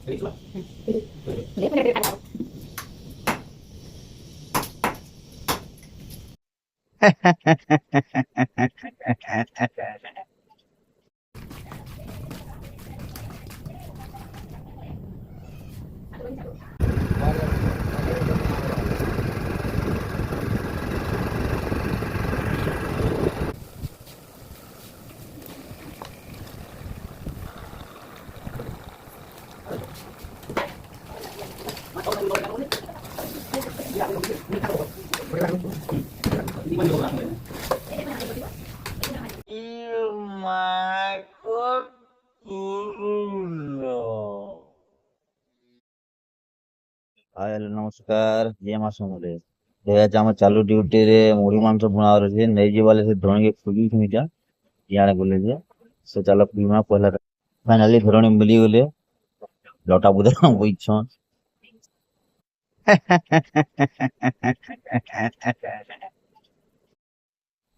Hi hello नमस्कार जय मां समले आज आम चालू ड्यूटी रे मुढ़ी मांस बुनावर अच्छे नहीं जीवाले से धोनी के खुजी थीटा यार बोले जे से चलो पीमा पहला फाइनली धोनी मिली गले लटा बुदे बुझछन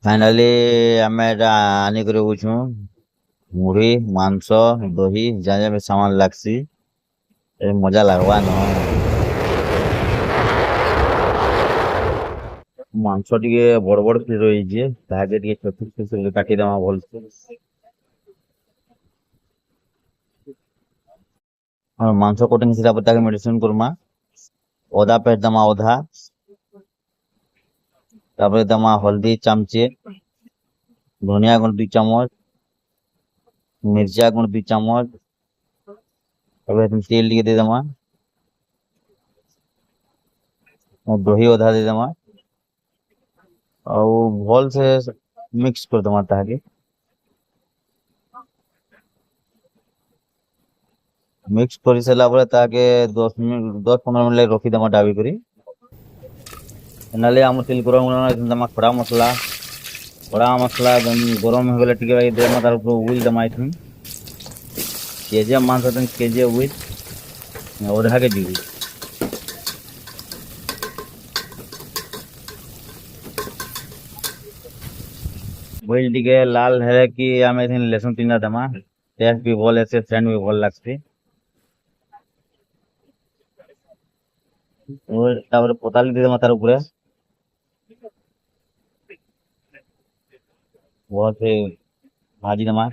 फाइनली आमे आनी करे बुझू मुढ़ी मांस दही जा जा सामान लागसी मजा लगवा न मांस टिके बड़ बड़ पिस रही ताके टिके छोट पिस काटी देमा भलसे और मांस कटिंग हिसाब से मेडिसिन करमा अदा पेस्ट दमा अधा तापर दमा हल्दी चामचे धनिया गुण 2 चामच मिर्चा गुण 2 चामच तेल टिके दे दमा और दही अधा दे दमा और भल से मिक्स कर दमा ताके मिक्स कर सारा पर ताके 10-15 मिनट रखी दमा डाबी करी नाले आम तेल गरम दमा खड़ा मसला गरम हो गले टिके देमा तार ऊपर उइल दमा इथुन केजे मांस तन केजे उइल ओधा के जी बोल टिके लाल है कि आमे इथन लहसुन तीना दमा टेस्ट भी भल ऐसे सेंट भी भल लागसी और तापर पताली दे दमा तार ऊपर बहुत से भाजी दमा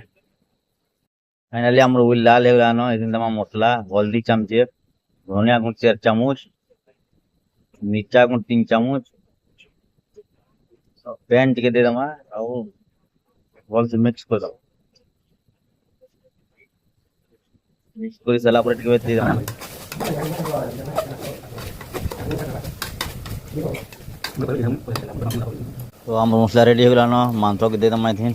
फाइनली आम उइल लाल हो गलानो इथन दमा मसला हल्दी चामचे धनिया गुण 4 चामच मिर्चा गुण 3 चामच पैन टिके दे दमा और भल से मिक्स कर दो मिक्स कर सारा पर टिके दे दमा तो आम मसला रेडी हो गलानो मांस के दे दमा इथन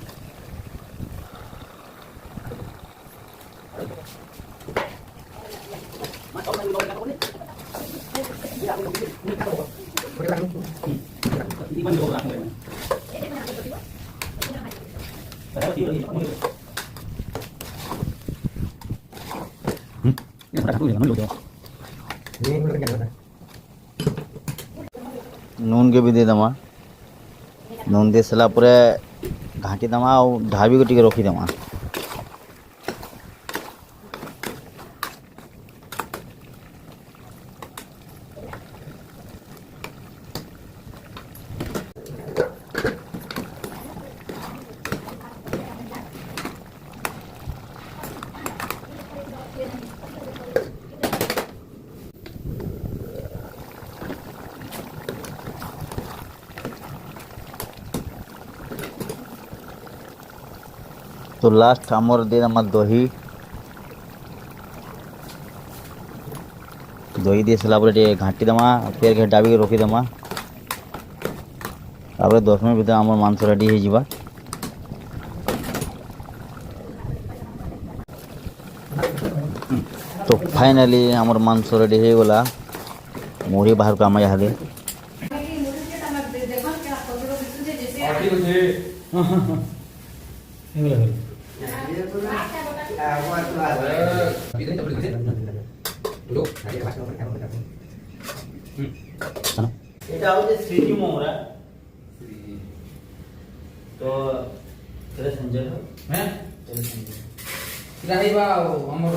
नून के भी दे दमा नून दे सारा पूरे घाटी दमा और ढाबी को टिके रखी दमा तो लास्ट आमर दे दमा दही दे सारा पर घाटी दमा फिर के डाबी के रखी दमा 10 मिनट भीतर आमर मांस रेडी हो जावा तो फाइनली आमर मांस रेडी हो गला मुढ़ी बाहर को आम यहाँ এটা হচ্ছে শ্রীজি মোমরা তো তেরে সঞ্জয় হ্যাঁ তেরে সঞ্জয় রাহিবা আমার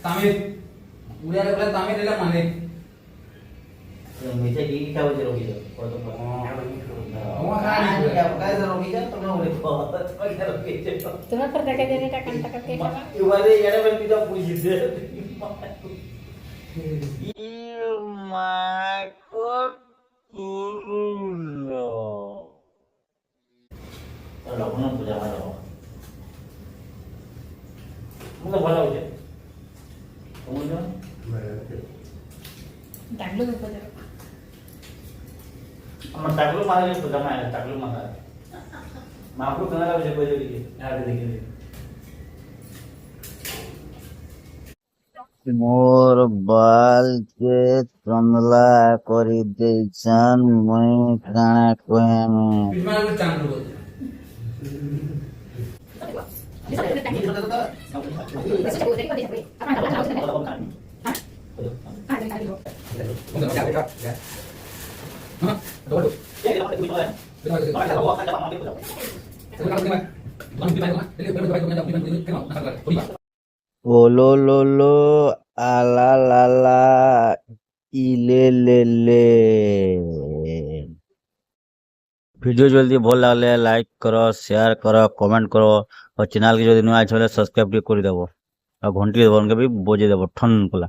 তামিল उड़िया रे बोले तमे देला माने मीठे की क्या बजे रोकी जाओ और तो हम खाली क्या कैसे रोकी जाओ तुम लोग बहुत क्या रोकी जाओ तुम्हें पर देखे देने का कंटा करके खावा ये वाले यार मैं पीछा पूछ दे माको कुलो चलो अपना पूजा करो मुझे भला हो जाए मुझे डांगलो में पड़ जाओ हम टाकलू मारे तो जमा है टाकलू मारा मापू कनाला बजे कोई देखिए यार देखिए मोर बाल के चंदला करी देछन मैं काना कोहेम बिस्मार को चांद बोल हां दौड़ो ओ लो आला ला ला इले ले वीडियो जल्दी भल लगले लाइक करो शेयर करो कमेंट करो और चैनल के जो नया अच्छे सब्सक्राइब कर देव और घंटी दबन के भी बजे देव ठन कला।